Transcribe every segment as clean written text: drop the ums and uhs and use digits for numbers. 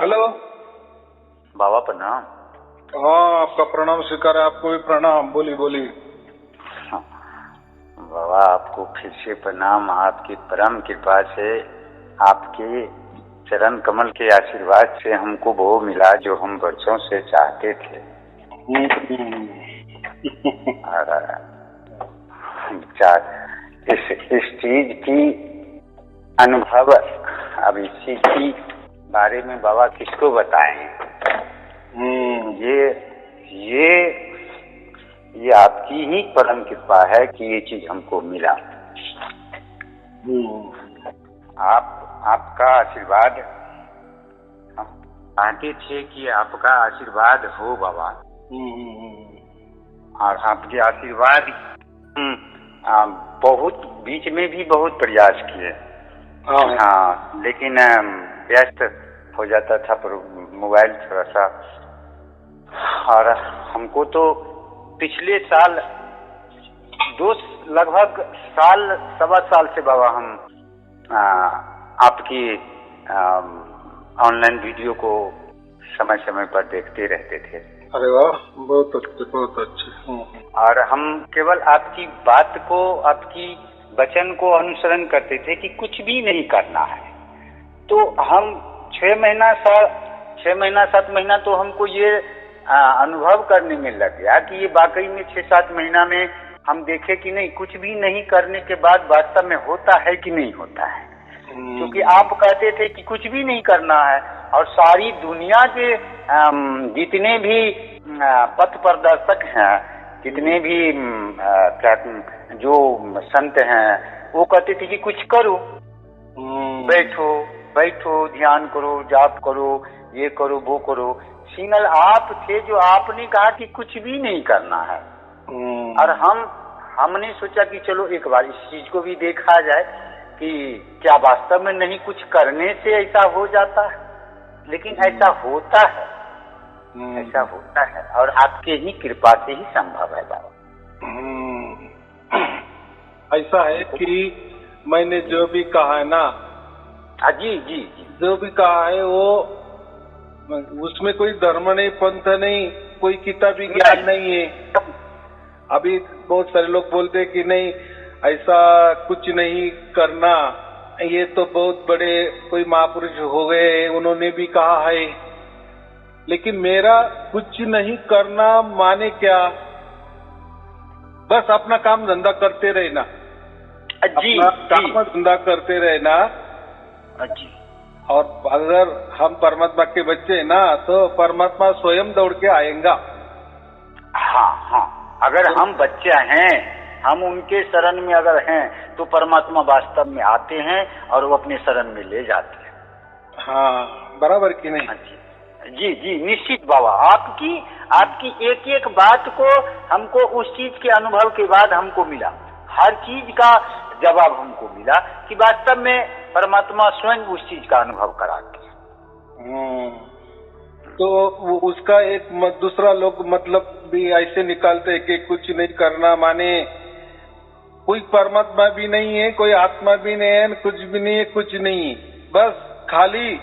Hello. बाबा प्रणाम। हाँ, आपका प्रणाम स्वीकार है। आपको भी प्रणाम। बोली बोली। बाबा आपको फिर से प्रणाम। आपकी परम कृपा से, आपके चरण कमल के आशीर्वाद से हमको वो मिला जो हम वर्षों से चाहते थे। इस चीज की अनुभव, अब इस चीज की बारे में बाबा किसको बताएं। ये आपकी ही परम कृपा है कि ये चीज हमको मिला। आपका आशीर्वाद, हम चाहते थे कि आपका आशीर्वाद हो बाबा। और आपके आशीर्वाद बहुत बीच में भी बहुत प्रयास किए। हाँ, लेकिन व्यस्त हो जाता था पर मोबाइल थोड़ा सा। और हमको तो पिछले साल लगभग सवा साल से बाबा हम आपकी ऑनलाइन वीडियो को समय समय पर देखते रहते थे। अरे वाह, बहुत अच्छे बहुत अच्छे। और हम केवल आपकी बात को, आपकी वचन को अनुसरण करते थे कि कुछ भी नहीं करना है। तो हम 6 महीना 7 महीना तो हमको ये अनुभव करने में लग गया कि ये वाकई में 6-7 महीना में हम देखे कि नहीं, कुछ भी नहीं करने के बाद वास्तव में होता है कि नहीं होता है। क्योंकि आप कहते थे कि कुछ भी नहीं करना है, और सारी दुनिया के जितने भी पथ प्रदर्शक हैं, जितने भी जो संत हैं, वो कहते थे कि कुछ करो, बैठो ध्यान करो, जाप करो, ये करो वो करो। सिंगल आप थे जो आपने कहा कि कुछ भी नहीं करना है। और हमने सोचा कि चलो एक बार इस चीज को भी देखा जाए कि क्या वास्तव में नहीं कुछ करने से ऐसा हो जाता है। लेकिन ऐसा होता है, ऐसा होता है, और आपके ही कृपा से ही संभव है बाबा। ऐसा है कि मैंने जो भी कहा है ना, जी जी जी, जो भी कहा है वो उसमें कोई धर्म नहीं, पंथ नहीं, कोई किताबी ज्ञान नहीं है। अभी बहुत सारे लोग बोलते हैं कि नहीं ऐसा कुछ नहीं करना, ये तो बहुत बड़े कोई महापुरुष हो गए, उन्होंने भी कहा है। लेकिन मेरा कुछ नहीं करना माने क्या, बस अपना काम धंधा करते रहना। अपना काम धंधा करते रहना। और अगर हम परमात्मा के बच्चे हैं ना, तो परमात्मा स्वयं दौड़ के आएगा। हाँ, अगर हम बच्चे हैं, हम उनके शरण में अगर हैं, तो परमात्मा वास्तव में आते हैं और वो अपने शरण में ले जाते हैं। हाँ, बराबर की नहीं? जी जी, निश्चित बाबा। आपकी एक एक बात को हमको उस चीज के अनुभव के बाद हमको मिला, हर चीज का जवाब हमको मिला कि वास्तव में परमात्मा स्वयं उस चीज का अनुभव कराते हैं। तो उसका एक दूसरा लोग मतलब भी ऐसे निकालते हैं कि कुछ नहीं करना माने कोई परमात्मा भी नहीं है, कोई आत्मा भी नहीं है, कुछ भी नहीं है, कुछ नहीं, बस खाली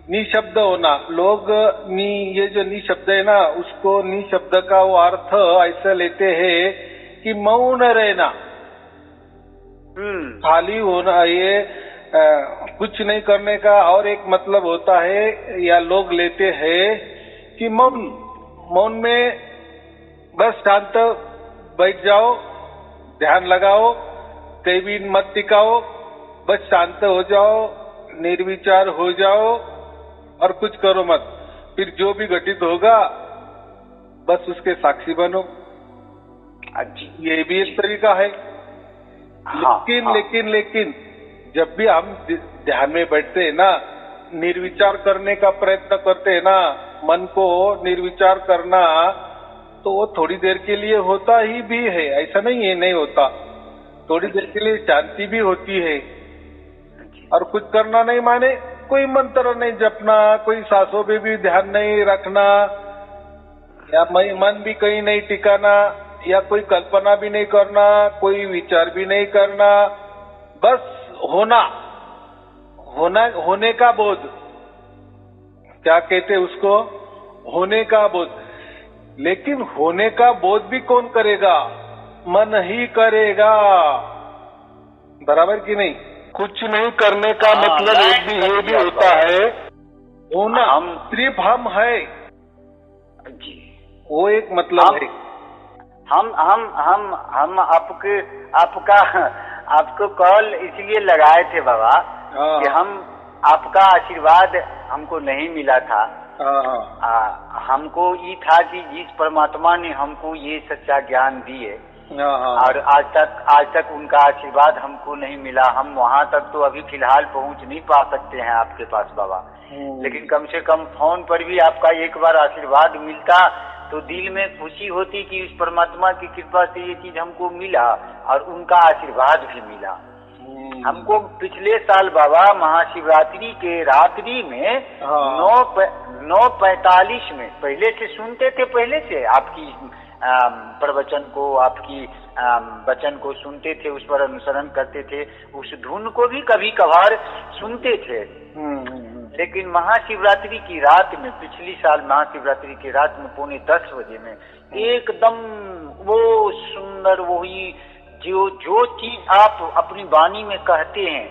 निशब्द होना। लोग ये जो निशब्द है ना, उसको निशब्द का वो अर्थ ऐसा लेते हैं कि मौन रहना, खाली होना। ये कुछ नहीं करने का और एक मतलब होता है, या लोग लेते हैं कि मौन में बस शांत बैठ जाओ, ध्यान लगाओ, कहीं भी मत टिकाओ, बस शांत हो जाओ, निर्विचार हो जाओ और कुछ करो मत। फिर जो भी घटित होगा बस उसके साक्षी बनो। ये भी एक तरीका है। लेकिन जब भी हम ध्यान में बैठते हैं ना, निर्विचार करने का प्रयत्न करते हैं ना, मन को निर्विचार करना, तो वो थोड़ी देर के लिए होता ही भी है, ऐसा नहीं है नहीं होता। थोड़ी देर के लिए शांति भी होती है। और कुछ करना नहीं माने कोई मंत्र नहीं जपना, कोई सांसों पे भी ध्यान नहीं रखना, या मन भी कहीं नहीं टिकाना, या कोई कल्पना भी नहीं करना, कोई विचार भी नहीं करना, बस होने का बोध। क्या कहते उसको, होने का बोध। लेकिन होने का बोध भी कौन करेगा? मन ही करेगा, बराबर कि नहीं? कुछ नहीं करने का मतलब ये भी होता है होना, सिर्फ हम है जी, वो एक मतलब है। हम आपको कॉल इसलिए लगाए थे बाबा कि हम आपका आशीर्वाद हमको नहीं मिला था। हमको ये था कि जिस परमात्मा ने हमको ये सच्चा ज्ञान दिए और आज तक उनका आशीर्वाद हमको नहीं मिला। हम वहाँ तक तो अभी फिलहाल पहुँच नहीं पा सकते हैं आपके पास बाबा, लेकिन कम से कम फोन पर भी आपका एक बार आशीर्वाद मिलता तो दिल में खुशी होती कि उस परमात्मा की कृपा से ये चीज हमको मिला और उनका आशीर्वाद भी मिला। हमको पिछले साल बाबा महाशिवरात्रि के रात्रि में 9:45 में पहले से सुनते थे, पहले से आपकी प्रवचन को, आपकी वचन को सुनते थे, उस पर अनुसरण करते थे, उस धुन को भी कभी कभार सुनते थे। लेकिन महाशिवरात्रि की रात में, पिछली साल महाशिवरात्रि की रात में 9:45 बजे में एकदम वो सुंदर, वही जो चीज आप अपनी वाणी में कहते हैं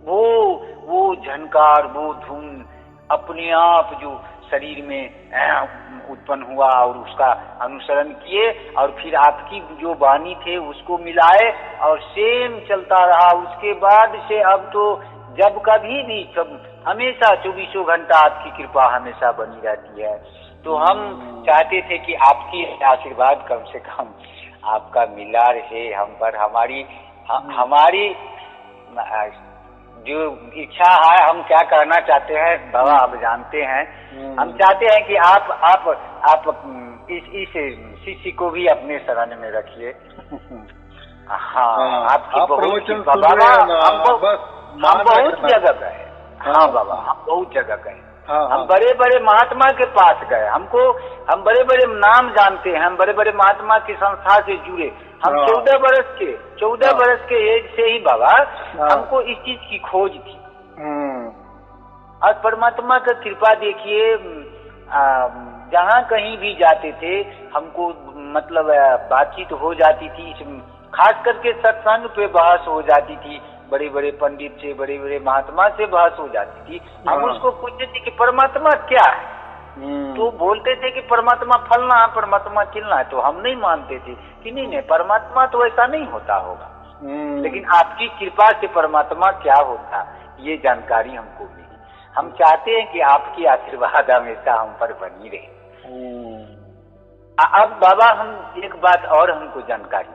वो झनकार, वो धुन अपने आप जो शरीर में उत्पन्न हुआ और उसका अनुसरण किए और फिर आपकी जो वाणी थे उसको मिलाए और सेम चलता रहा। उसके बाद से अब तो जब कभी भी हमेशा 24 घंटा आपकी कृपा हमेशा बनी रहती है। तो हम चाहते थे कि आपकी आशीर्वाद कम से कम आपका मिला रहे हम पर। हमारी जो इच्छा है, हम क्या कहना चाहते हैं बाबा आप जानते हैं, हम चाहते हैं कि आप इस शिष्य को भी अपने शरण में रखिए। हाँ, आपकी बहुत बाबा हम बहुत जगह गए। हाँ बाबा, हम बहुत जगह गए। हम बड़े बड़े महात्मा के पास गए, हम बड़े बड़े नाम जानते हैं, हम बड़े बड़े महात्मा की संस्था से जुड़े। हम 14 बरस के एज से ही बाबा हमको इस चीज की खोज थी। और परमात्मा का कृपा देखिए, जहाँ कहीं भी जाते थे हमको मतलब बातचीत हो जाती थी, खास करके सत्संग पे बहस हो जाती थी, बड़े बड़े पंडित से, बड़े बड़े महात्मा से बहस हो जाती थी। हम उसको पूछते थे कि परमात्मा क्या है, तो बोलते थे कि परमात्मा फलना है, परमात्मा चिलना है। तो हम नहीं मानते थे कि नहीं परमात्मा तो ऐसा नहीं होता होगा, लेकिन आपकी कृपा से परमात्मा क्या होता ये जानकारी हमको मिली। हम चाहते हैं कि आपकी आशीर्वाद हमेशा हम पर बनी रहे। अब बाबा हम एक बात और हमको जानकारी,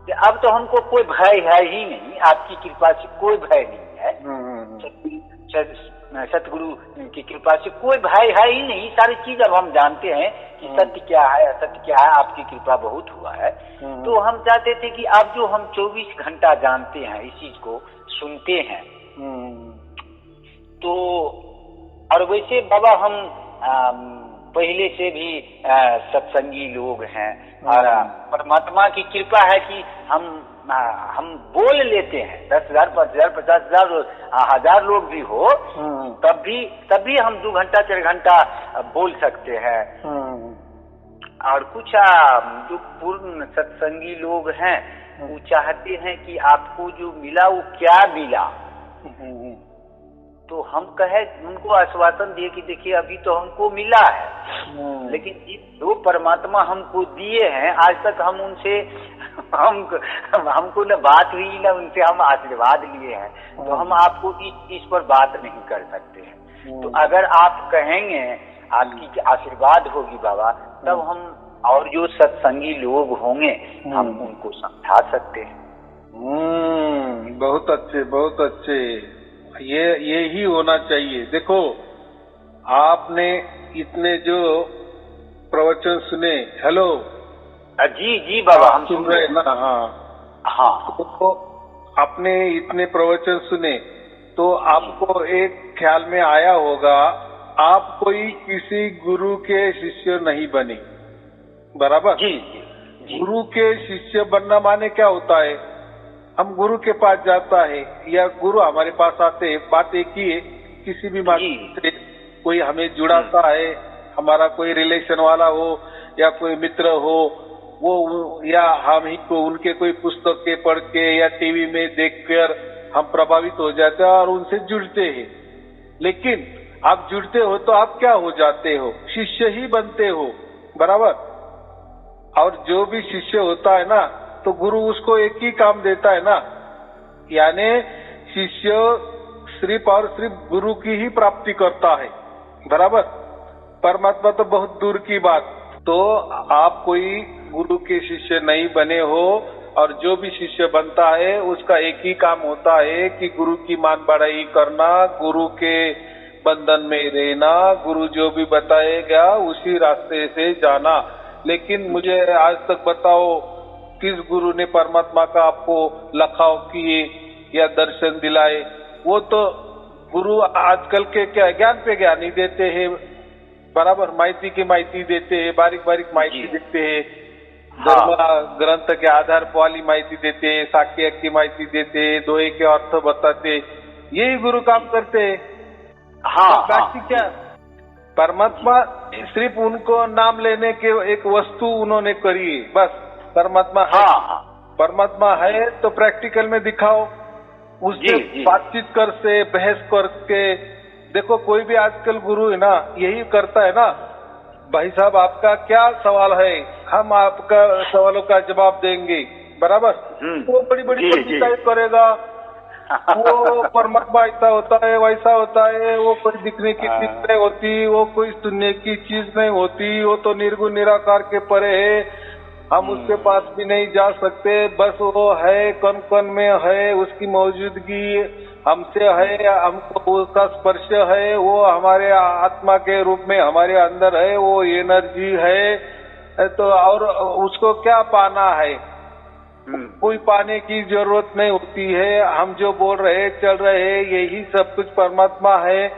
अब तो हमको कोई भय है ही नहीं, आपकी कृपा से कोई भय नहीं है। सतगुरु की कृपा से कोई भय है ही नहीं। सारी चीज अब हम जानते हैं कि सत्य क्या है, असत्य क्या है, आपकी कृपा बहुत हुआ है। तो हम चाहते थे कि अब जो हम 24 घंटा जानते हैं, इस चीज को सुनते हैं, तो और वैसे बाबा हम पहले से भी सत्संगी लोग हैं और परमात्मा की कृपा है कि हम बोल लेते हैं। 10,000, 5,000, 50,000, 1,000 लोग भी हो तब भी हम 2 घंटा 4 घंटा बोल सकते हैं। और कुछ जो पूर्ण सत्संगी लोग हैं वो चाहते हैं कि आपको जो मिला वो क्या मिला। तो हम कहे, उनको आश्वासन दिए कि देखिए अभी तो हमको मिला है, लेकिन जो परमात्मा हमको दिए हैं आज तक हम उनसे हमको न बात हुई न उनसे हम आशीर्वाद लिए हैं, तो हम आपको इस पर बात नहीं कर सकते हैं। तो अगर आप कहेंगे आपकी आशीर्वाद होगी बाबा, तब हम और जो सत्संगी लोग होंगे हम उनको समझा सकते हैं। बहुत अच्छे, बहुत अच्छे। ये ही होना चाहिए। देखो आपने इतने जो प्रवचन सुने, हेलो जी बाबा हम सुन रहे ना? हाँ, तो आपने इतने प्रवचन सुने तो आपको एक ख्याल में आया होगा आप कोई किसी गुरु के शिष्य नहीं बने, बराबर? जी। गुरु के शिष्य बनना माने क्या होता है? हम गुरु के पास जाता है या गुरु हमारे पास आते हैं, बात एक ही है किसी भी माध्यम से कोई हमें जुड़ाता है, हमारा कोई रिलेशन वाला हो या कोई मित्र हो, वो या हम ही को उनके कोई पुस्तकें पढ़ के या टीवी में देखकर हम प्रभावित हो जाते हैं और उनसे जुड़ते हैं। लेकिन आप जुड़ते हो तो आप क्या हो जाते हो? शिष्य ही बनते हो, बराबर। और जो भी शिष्य होता है ना, तो गुरु उसको एक ही काम देता है ना, यानी शिष्य सिर्फ और सिर्फ गुरु की ही प्राप्ति करता है, बराबर। परमात्मा तो बहुत दूर की बात। तो आप कोई गुरु के शिष्य नहीं बने हो, और जो भी शिष्य बनता है उसका एक ही काम होता है कि गुरु की मान बढ़ाई करना, गुरु के बंधन में रहना, गुरु जो भी बताएगा उसी रास्ते से जाना। लेकिन मुझे आज तक बताओ, किस गुरु ने परमात्मा का आपको लखाव किए या दर्शन दिलाए? वो तो गुरु आजकल के क्या ज्ञान पे ज्ञान ही देते हैं, बराबर, माहिती की माहिती देते हैं, बारीक बारीक माहिती देते हैं, धर्म ग्रंथ के आधार पर वाली माहिती देते हैं, साक्य की माहिती देते हैं, दोहे के अर्थ बताते, यही गुरु काम करते हैं। बाकी क्या, परमात्मा सिर्फ उनको नाम लेने के एक वस्तु उन्होंने करी है, बस। परमात्मा है, परमात्मा है तो प्रैक्टिकल में दिखाओ, उससे बातचीत कर से बहस करके देखो। कोई भी आजकल गुरु है ना, यही करता है ना, भाई साहब आपका क्या सवाल है, हम आपका सवालों का जवाब देंगे, बराबर। वो बड़ी बड़ी पंडिताई करेगा, वो परमात्मा ऐसा होता है वैसा होता है, वो कोई दिखने की चीज नहीं होती, वो कोई सुनने की चीज नहीं होती, वो तो निर्गुण निराकार के परे है, हम उसके पास भी नहीं जा सकते, बस वो है, कण कण में है, उसकी मौजूदगी हमसे है, हमको उसका स्पर्श है, वो हमारे आत्मा के रूप में हमारे अंदर है, वो एनर्जी है। तो और उसको क्या पाना है? कोई पाने की जरूरत नहीं होती है। हम जो बोल रहे चल रहे यही सब कुछ परमात्मा है,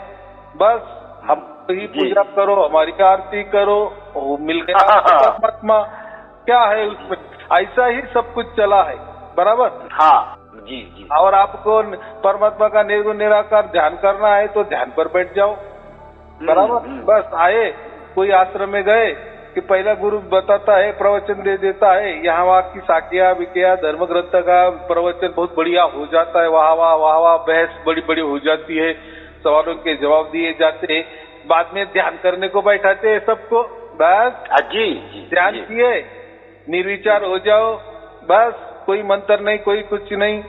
बस हम ही पूजा करो, हमारी आरती करो, वो मिल गया परमात्मा। क्या है उसमें? ऐसा ही सब कुछ चला है, बराबर। जी। और आपको परमात्मा का निर्गुण निराकार ध्यान करना है तो ध्यान पर बैठ जाओ, बराबर। बस आए, कोई आश्रम में गए कि पहला गुरु बताता है, प्रवचन दे देता है, यहाँ वहाँ की साकिया विकिया धर्म ग्रंथ का प्रवचन बहुत बढ़िया हो जाता है, वाह वाह वाह वाह, बहस बड़ी बड़ी हो जाती है, सवालों के जवाब दिए जाते हैं, बाद में ध्यान करने को बैठाते हैं सबको, बस जी ध्यान किए, निर्विचार हो जाओ, बस कोई मंत्र नहीं, कोई कुछ नहीं,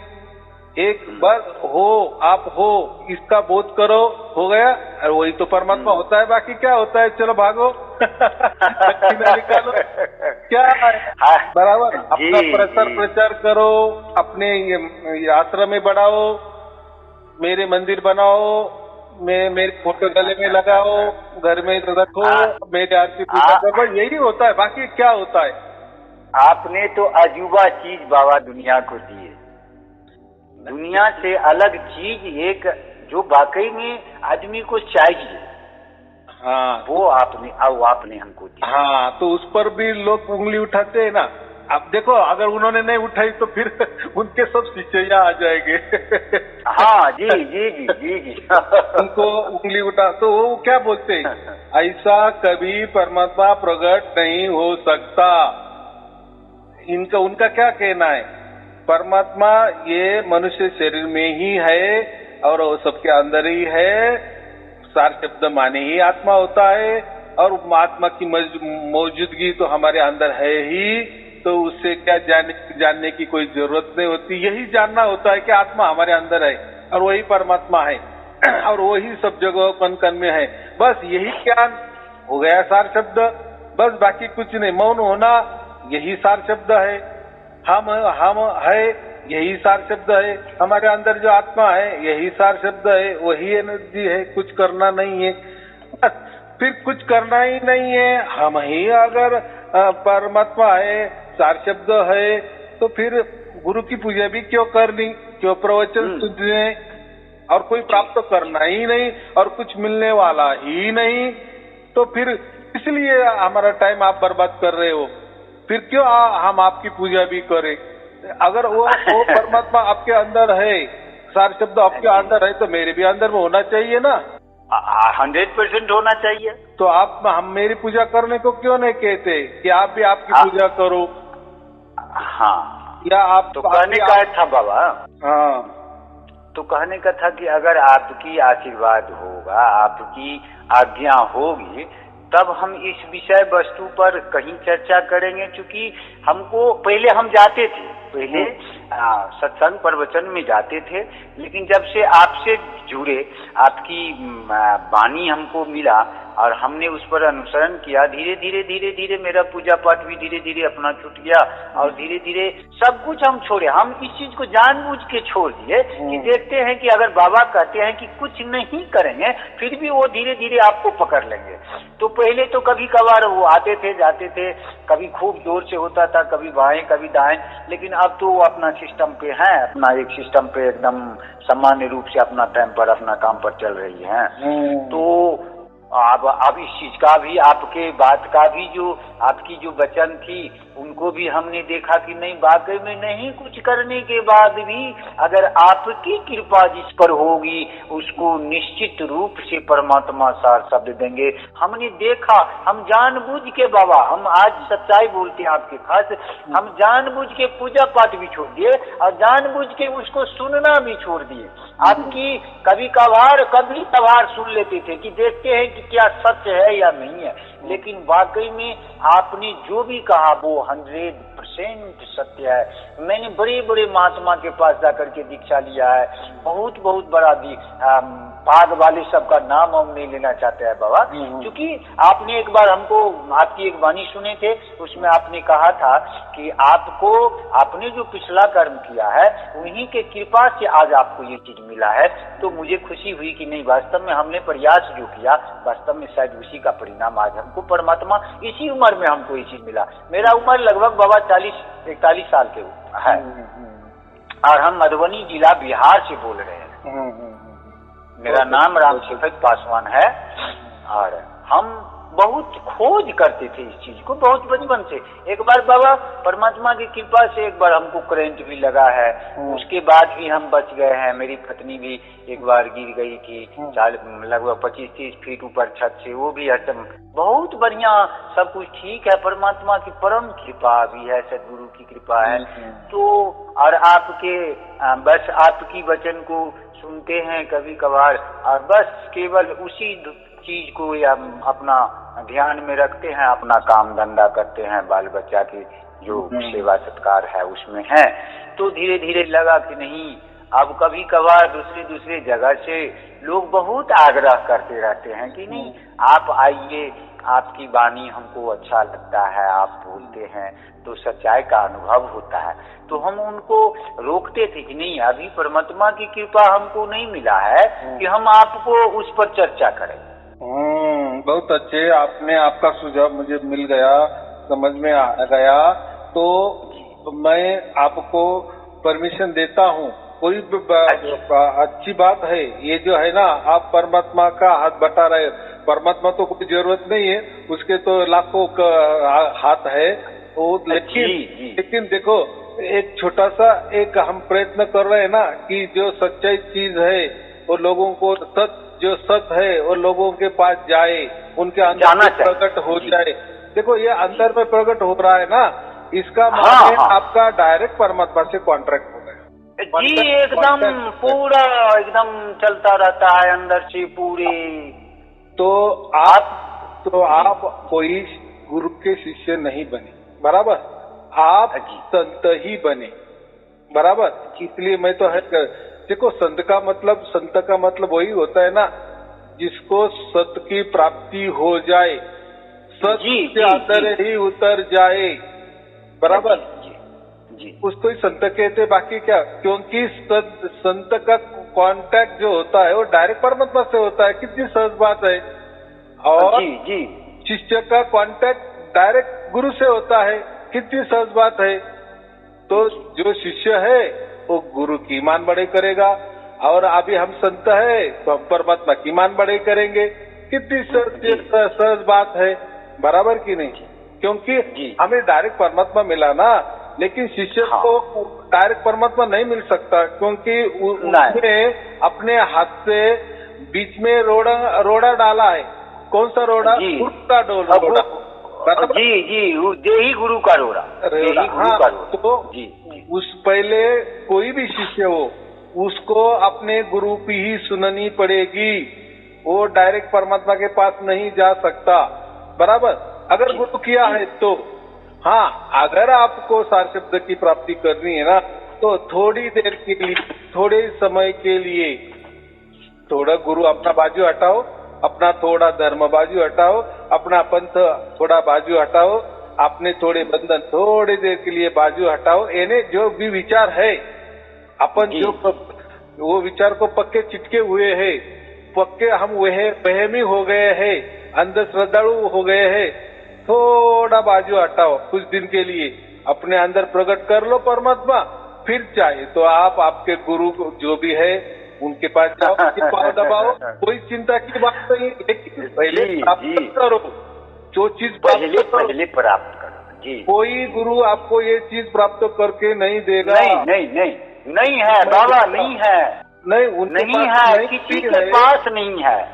एक बस हो, आप हो, इसका बोध करो, हो गया। और वही तो परमात्मा होता है, बाकी क्या होता है? चलो भागो निकालो, क्या है, बराबर। अपना प्रचार करो, अपने आश्रम में बढ़ाओ, मेरे मंदिर बनाओ, मेरे फोटो गले में लगाओ, घर में रखो, मेरे आरती पूजा करो, यही होता है, बाकी क्या होता है? आपने तो अजूबा चीज बाबा दुनिया को दी है। दुनिया से अलग चीज एक जो वाकई में आदमी को चाहिए, वो आपने हमको दी। तो उस पर भी लोग उंगली उठाते हैं ना। अब देखो, अगर उन्होंने नहीं उठाई तो फिर उनके सब शिष्य यहाँ आ जाएंगे। जी। उनको उंगली उठा तो वो क्या बोलते हैं, ऐसा कभी परमात्मा प्रकट नहीं हो सकता। उनका क्या कहना है? परमात्मा ये मनुष्य शरीर में ही है और वो सबके अंदर ही है, सार शब्द माने ही आत्मा होता है, और आत्मा की मौजूदगी तो हमारे अंदर है ही, तो उससे क्या जानने की कोई जरूरत नहीं होती। यही जानना होता है कि आत्मा हमारे अंदर है और वही परमात्मा है और वही सब जगह कण कण में है, बस यही ज्ञान हो गया सार शब्द, बस बाकी कुछ नहीं। मौन होना यही सार शब्द है, हम है यही सार शब्द है, हमारे अंदर जो आत्मा है यही सार शब्द है, वही एनर्जी है, कुछ करना नहीं है, बस। फिर कुछ करना ही नहीं है, हम ही अगर परमात्मा है, सार शब्द है, तो फिर गुरु की पूजा भी क्यों करनी, क्यों प्रवचन सुनने, और कोई प्राप्त करना ही नहीं और कुछ मिलने वाला ही नहीं, तो फिर इसलिए हमारा टाइम आप बर्बाद कर रहे हो। फिर क्यों हम आपकी पूजा भी करें? अगर वो परमात्मा आपके अंदर है, सारे शब्द आपके अंदर है तो मेरे भी अंदर में होना चाहिए ना। 100% होना चाहिए। तो आप हम मेरी पूजा करने को क्यों नहीं कहते कि आप भी आपकी पूजा करो? हाँ, या आप तो कहने का था बाबा, हाँ, तो कहने का था कि अगर आपकी आशीर्वाद होगा, आपकी आज्ञा होगी, तब हम इस विषय वस्तु पर कहीं चर्चा करेंगे। क्योंकि हमको पहले हम जाते थे, पहले सत्संग प्रवचन में जाते थे, लेकिन जब से आपसे जुड़े, आपकी वाणी हमको मिला और हमने उस पर अनुसरण किया, धीरे धीरे धीरे धीरे मेरा पूजा पाठ भी धीरे धीरे अपना छूट गया और धीरे धीरे सब कुछ हम छोड़े। हम इस चीज को जानबूझ के छोड़ दिए कि देखते हैं कि अगर बाबा कहते हैं कि कुछ नहीं करेंगे, फिर भी वो धीरे धीरे आपको पकड़ लेंगे। तो पहले तो कभी कभार वो आते थे जाते थे, कभी खूब जोर से होता था, कभी बाएं कभी दाएं, लेकिन अब तो वो अपना सिस्टम पे है, अपना एक सिस्टम पे एकदम सामान्य रूप से अपना टाइम पर अपना काम पर चल रही है। तो अब इस चीज का भी, आपके बात का भी, जो आपकी जो वचन थी उनको भी हमने देखा कि नहीं, वाकई में नहीं कुछ करने के बाद भी अगर आपकी कृपा जिस पर होगी उसको निश्चित रूप से परमात्मा सार शब्द देंगे। हमने देखा, हम जानबूझ के बाबा, हम आज सच्चाई बोलते हैं आपके खास, हम जानबूझ के पूजा पाठ भी छोड़ दिए और जानबूझ के उसको सुनना भी छोड़ दिए। आपकी कभी कभार सुन लेते थे कि देखते हैं कि क्या सच है या नहीं है, लेकिन वाकई में आपने जो भी कहा वो 100% सत्य है। मैंने बड़े बड़े महात्मा के पास जाकर के दीक्षा लिया है, बहुत बड़ा पाग वाले सबका नाम हम नहीं लेना चाहते हैं बाबा, क्योंकि आपने एक बार हमको आपकी एक वाणी सुने थे, उसमें आपने कहा था कि आपने जो पिछला कर्म किया है उन्हीं के कृपा से आज आपको ये चीज मिला है। तो मुझे खुशी हुई कि नहीं, वास्तव में हमने प्रयास जो किया, वास्तव में शायद उसी का परिणाम आज हमको परमात्मा इसी उम्र में हमको ये चीज मिला। मेरा उम्र लगभग बाबा 40-41 साल के है और हम मधुबनी जिला बिहार से बोल रहे हैं। मेरा नाम रामशेखर पासवान है और हम बहुत खोज करते थे इस चीज को बहुत बचपन से। एक बार बाबा परमात्मा की कृपा से एक बार हमको करंट भी लगा है, उसके बाद भी हम बच गए हैं। मेरी पत्नी भी एक बार गिर गई थी लगभग 25-30 फीट ऊपर छत से, वो भी बहुत बढ़िया, सब कुछ ठीक है। परमात्मा की परम कृपा भी है, सदगुरु की कृपा है। तो और आपके बस आपकी वचन को सुनते हैं कभी कभार और बस केवल उसी चीज को या अपना ध्यान में रखते हैं, अपना काम धंधा करते हैं, बाल बच्चा की जो सेवा सत्कार है उसमें है। तो धीरे धीरे लगा कि नहीं, अब कभी कभार दूसरे जगह से लोग बहुत आग्रह करते रहते हैं कि नहीं आप आइए, आपकी वाणी हमको अच्छा लगता है, आप बोलते हैं तो सच्चाई का अनुभव होता है। तो हम उनको रोकते थे कि नहीं, अभी परमात्मा की कृपा हमको नहीं मिला है कि हम आपको उस पर चर्चा करें। बहुत अच्छे, आपने आपका सुझाव मुझे मिल गया, समझ में आ गया। तो मैं आपको परमिशन देता हूँ, कोई अच्छी बात है ये जो है ना, आप परमात्मा का हाथ बटा रहे। परमात्मा तो कोई जरूरत नहीं है, उसके तो लाखों हाथ है वो, लेकिन देखो एक छोटा सा एक हम प्रयत्न कर रहे हैं ना कि जो सच्चाई चीज है वो लोगों को जो सत्य है वो लोगों के पास जाए, उनके अंदर प्रकट हो जाए। देखो ये अंदर में प्रकट हो रहा है ना, इसका मतलब आपका डायरेक्ट परमात्मा से कॉन्ट्रैक्ट हो गया जी, एकदम पूरा एकदम चलता रहता है अंदर से पूरे। तो आप कोई गुरु के शिष्य नहीं बने, बराबर, आप संत ही बने, बराबर। इसलिए मैं तो है, देखो संत का मतलब वही होता है ना जिसको सत्य की प्राप्ति हो जाए, सत्य के अंदर ही उतर जाए, बराबर, उसको ही संत कहते। बाकी क्या, क्योंकि संत का कांटेक्ट जो होता है वो डायरेक्ट परमात्मा से होता है, कितनी सहज बात है। और शिष्य का कांटेक्ट डायरेक्ट गुरु से होता है, कितनी सहज बात है। तो जो शिष्य है वो गुरु की ईमान बढ़े करेगा और अभी हम संत है तो हम परमात्मा की ईमान बढ़े करेंगे, कितनी सहज बात है, बराबर की नहीं। क्योंकि हमें डायरेक्ट परमात्मा मिला ना, लेकिन शिष्य हाँ। को डायरेक्ट परमात्मा नहीं मिल सकता, क्योंकि उसने अपने हाथ से बीच में रोड़ा डाला है। कौन सा रोड़ा? जी। गुरु का रोड़ा। जी जी, देही गुरु का रोड़ा, देही गुरु हाँ, का रोड़ा। तो जी, उस पहले कोई भी शिष्य हो उसको अपने गुरु की ही सुननी पड़ेगी, वो डायरेक्ट परमात्मा के पास नहीं जा सकता। बराबर? अगर गुरु किया है तो हाँ, अगर आपको सार शब्द की प्राप्ति करनी है ना, तो थोड़ी देर के लिए, थोड़े समय के लिए थोड़ा गुरु अपना बाजू हटाओ, अपना थोड़ा धर्म बाजू हटाओ, अपना पंथ थोड़ा बाजू हटाओ, अपने थोड़े बंधन थोड़ी देर के लिए बाजू हटाओ। यानी जो भी विचार है अपन जो वो विचार को पक्के चिटके हुए हैं, पक्के हम वहमी हो गए हैं, अंध श्रद्धालु हो गए हैं, थोड़ा बाजू हटाओ कुछ दिन के लिए, अपने अंदर प्रकट कर लो परमात्मा। फिर चाहे तो आप आपके गुरु जो भी है उनके पास जाओ, उनके पाँव दबाओ, कोई चिंता की बात नहीं। लेकिन पहले प्राप्त करो जो चीज पहले प्राप्त करो। जी, कोई गुरु आपको ये चीज प्राप्त करके नहीं देगा। नहीं है बाबा, नहीं है, नहीं उनके नहीं पास है, नहीं किसी के पास नहीं है,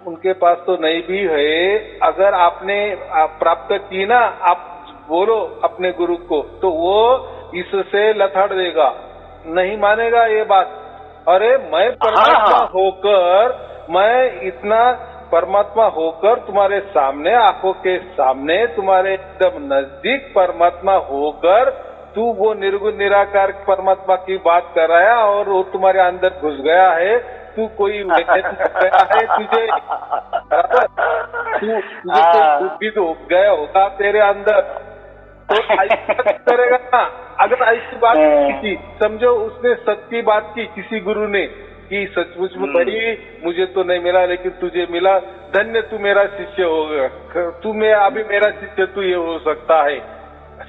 उनके पास तो नहीं भी है। अगर आपने प्राप्त की ना, आप बोलो अपने गुरु को, तो वो इससे लथाड़ देगा, नहीं मानेगा ये बात। अरे मैं परमात्मा होकर, मैं इतना परमात्मा होकर तुम्हारे सामने, आंखों के सामने, तुम्हारे एकदम नजदीक परमात्मा होकर तू वो निर्गुण निराकार परमात्मा की बात कर रहा है और वो तुम्हारे अंदर घुस गया है। तू कोई गया है, तुझे बुद्धि तो गया होगा तेरे अंदर, तो ऐसा करेगा ना। अगर ऐसी बात की, समझो उसने सच्ची बात की किसी गुरु ने कि सचमुच में भाई मुझे तो नहीं मिला लेकिन तुझे मिला, धन्य तू मेरा शिष्य होगा, तू मैं अभी मेरा शिष्य तू ये हो सकता है,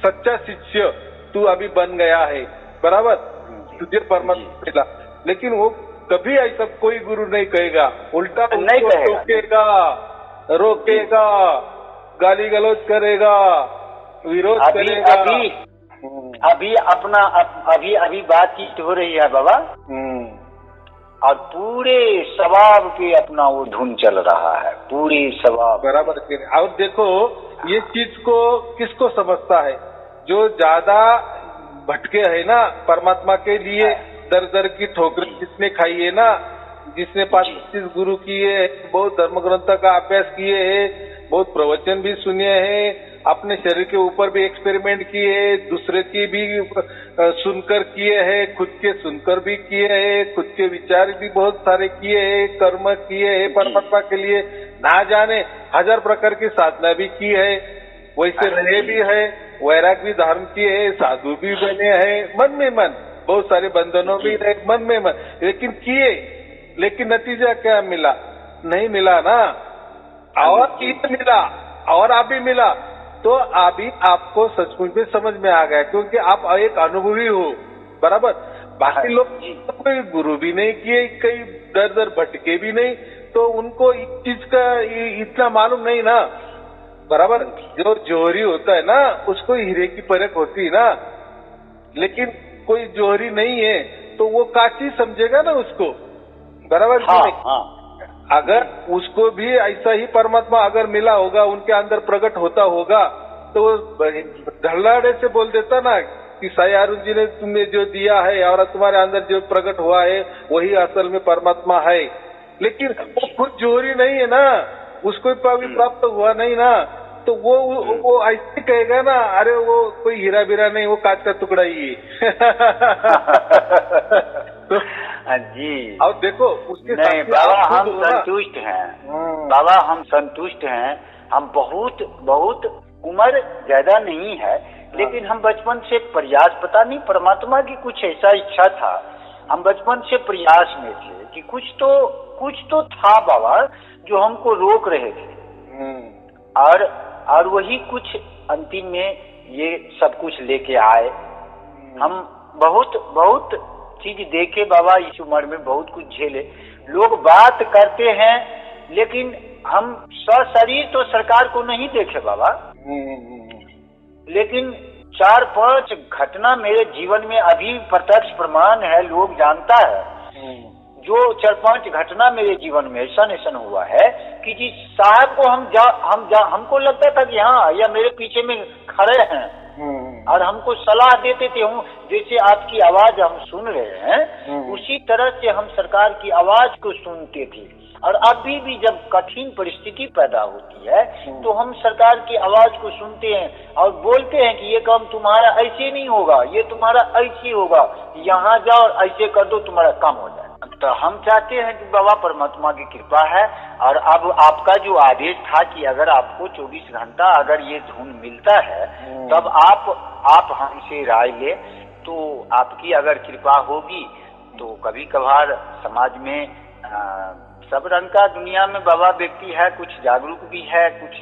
सच्चा शिष्य तू अभी बन गया है। बराबर? तुझे परमात्मा मिला। लेकिन वो कभी ऐसा कोई गुरु नहीं कहेगा, उल्टा उसको रोकेगा, गाली गलौज करेगा, विरोध करेगा। अभी बातचीत हो रही है बाबा, और पूरे स्वभाव के अपना वो धुन चल रहा है, पूरे स्वभाव। बराबर। और देखो ये चीज को किसको समझता है? जो ज्यादा भटके है ना परमात्मा के लिए, दर दर की ठोकरें जिसने खाई है ना, जिसने 25 गुरु किए, बहुत धर्म ग्रंथ का अभ्यास किए है, बहुत प्रवचन भी सुने हैं, अपने शरीर के ऊपर भी एक्सपेरिमेंट किए, दूसरे की भी सुनकर किए हैं, खुद के सुनकर भी किए हैं, खुद के विचार भी बहुत सारे किए हैं, कर्म किए हैं परमात्मा के लिए, ना जाने 1000 प्रकार की साधना भी की है, वैसे रहे भी है, वैराग भी धारण किए है, साधु भी बने हैं, मन में मन, बहुत सारे बंधनों भी रहे मन में मन, लेकिन किए, लेकिन नतीजा क्या मिला? नहीं मिला ना। और मिला और अभी मिला, तो अभी आपको सचमुच में समझ में आ गया, क्योंकि आप एक अनुभवी हो। बराबर? बाकी लोग कोई गुरु भी नहीं किए, कई दर दर भटके भी नहीं, तो उनको इस चीज का इतना मालूम नहीं ना। बराबर? जो जोहरी होता है ना, उसको हीरे की परख होती है ना, लेकिन कोई जोहरी नहीं है तो वो काची समझेगा ना उसको। बराबर? अगर उसको भी ऐसा ही परमात्मा अगर मिला होगा, उनके अंदर प्रकट होता होगा, तो धड़ल्लाड़े से बोल देता ना कि साई अरुण जी ने तुम्हें जो दिया है और तुम्हारे अंदर जो प्रकट हुआ है वही असल में परमात्मा है। लेकिन वो खुद जोहरी नहीं है ना, उसको भी प्राप्त हुआ नहीं ना, तो वो ऐसे कहेगा ना, अरे वो कोई हीरा बीरा नहीं, वो कांच का टुकड़ा ही है। तो जी। और देखो उसके नहीं बाबा, हम संतुष्ट हैं बाबा, हम संतुष्ट हैं। हम बहुत उम्र ज्यादा नहीं है, लेकिन हम बचपन से प्रयास, पता नहीं परमात्मा की कुछ ऐसा इच्छा था, हम बचपन से प्रयास में थे कि कुछ तो था बाबा जो हमको रोक रहे थे, और वही कुछ अंतिम में ये सब कुछ लेके आए। हम बहुत चीज देखे बाबा, इस उम्र में बहुत कुछ झेले। लोग बात करते हैं, लेकिन हम सशरीर तो सरकार को नहीं देखे बाबा, लेकिन 4-5 घटना मेरे जीवन में अभी प्रत्यक्ष प्रमाण है, लोग जानता है। जो 4-5 घटना मेरे जीवन में ऐसा हुआ है कि जी साहब को हमको लगता था कि हाँ या मेरे पीछे में खड़े हैं और हमको सलाह देते थे। हूँ जैसे आपकी आवाज हम सुन रहे हैं उसी तरह से हम सरकार की आवाज को सुनते थे। और अभी भी जब कठिन परिस्थिति पैदा होती है तो हम सरकार की आवाज को सुनते हैं और बोलते हैं कि ये काम तुम्हारा ऐसे नहीं होगा, ये तुम्हारा ऐसे होगा, यहाँ जाओ और ऐसे कर दो, तुम्हारा काम हो जाए। तो हम चाहते हैं कि बाबा परमात्मा की कृपा है। और अब आपका जो आदेश था कि अगर आपको 24 घंटा अगर ये धुन मिलता है तब आप हमसे राय ले, तो आपकी अगर कृपा होगी तो कभी कभार समाज में सब रंग का दुनिया में बाबा व्यक्ति है, कुछ जागरूक भी है, कुछ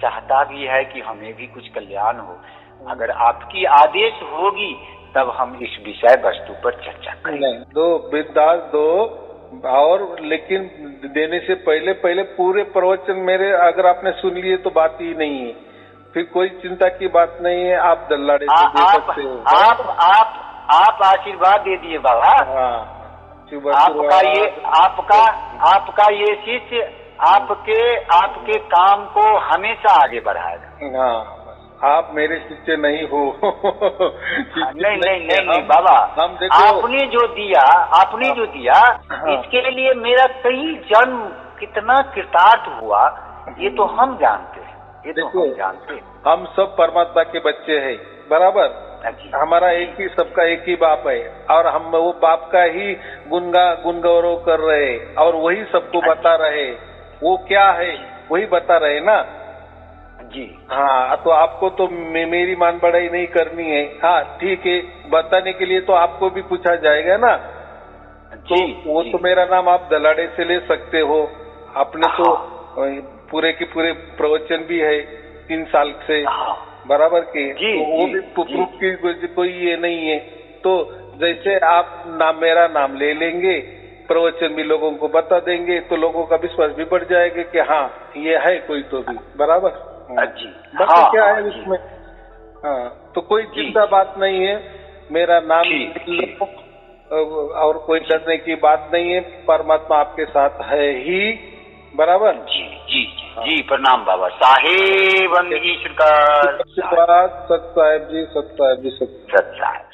चाहता भी है कि हमें भी कुछ कल्याण हो। अगर आपकी आदेश होगी तब हम इस विषय वस्तु पर चर्चा करेंगे। दो बिरदास दो, और लेकिन देने से पहले पूरे प्रवचन मेरे अगर आपने सुन लिए तो बात ही नहीं है, फिर कोई चिंता की बात नहीं है। आप दल्लाड़े से दे सकते हो। आप आशीर्वाद दे दिए बाबा। हाँ, आपका ये शिष्य आपके काम को हमेशा आगे बढ़ाएगा। हाँ, आप मेरे शिष्य नहीं हो। नहीं बाबा, हम देखो आपने जो दिया हाँ। इसके लिए मेरा कई जन्म कितना कृतार्थ हुआ ये तो हम जानते हैं। हम सब परमात्मा के बच्चे हैं, बराबर। हमारा एक ही, सबका एक ही बाप है और हम वो बाप का ही गुण गौरव कर रहे और वही सबको बता रहे। वो क्या है वही बता रहे ना जी। हाँ, तो आपको तो मेरी मान बढ़ाई नहीं करनी है। हाँ ठीक है, बताने के लिए तो आपको भी पूछा जाएगा ना। तो वो तो मेरा नाम आप दलाड़े से ले सकते हो। आपने तो पूरे के पूरे प्रवचन भी है 3 साल से बराबर के, तो वो भी प्रूफ की कोई ये नहीं है। तो जैसे आप मेरा नाम ले लेंगे, प्रवचन भी लोगों को बता देंगे तो लोगों का विश्वास भी बढ़ जाएगा कि हाँ ये है कोई तो भी, बराबर जी। बाकी क्या है उसमें। हाँ, तो कोई चिंता बात नहीं है। मेरा नाम और कोई डरने की बात नहीं है। परमात्मा आपके साथ है ही, बराबर। जी प्रणाम बाबा साहेब। सत साहेब जी, सत साहेब जी, सत साहेब।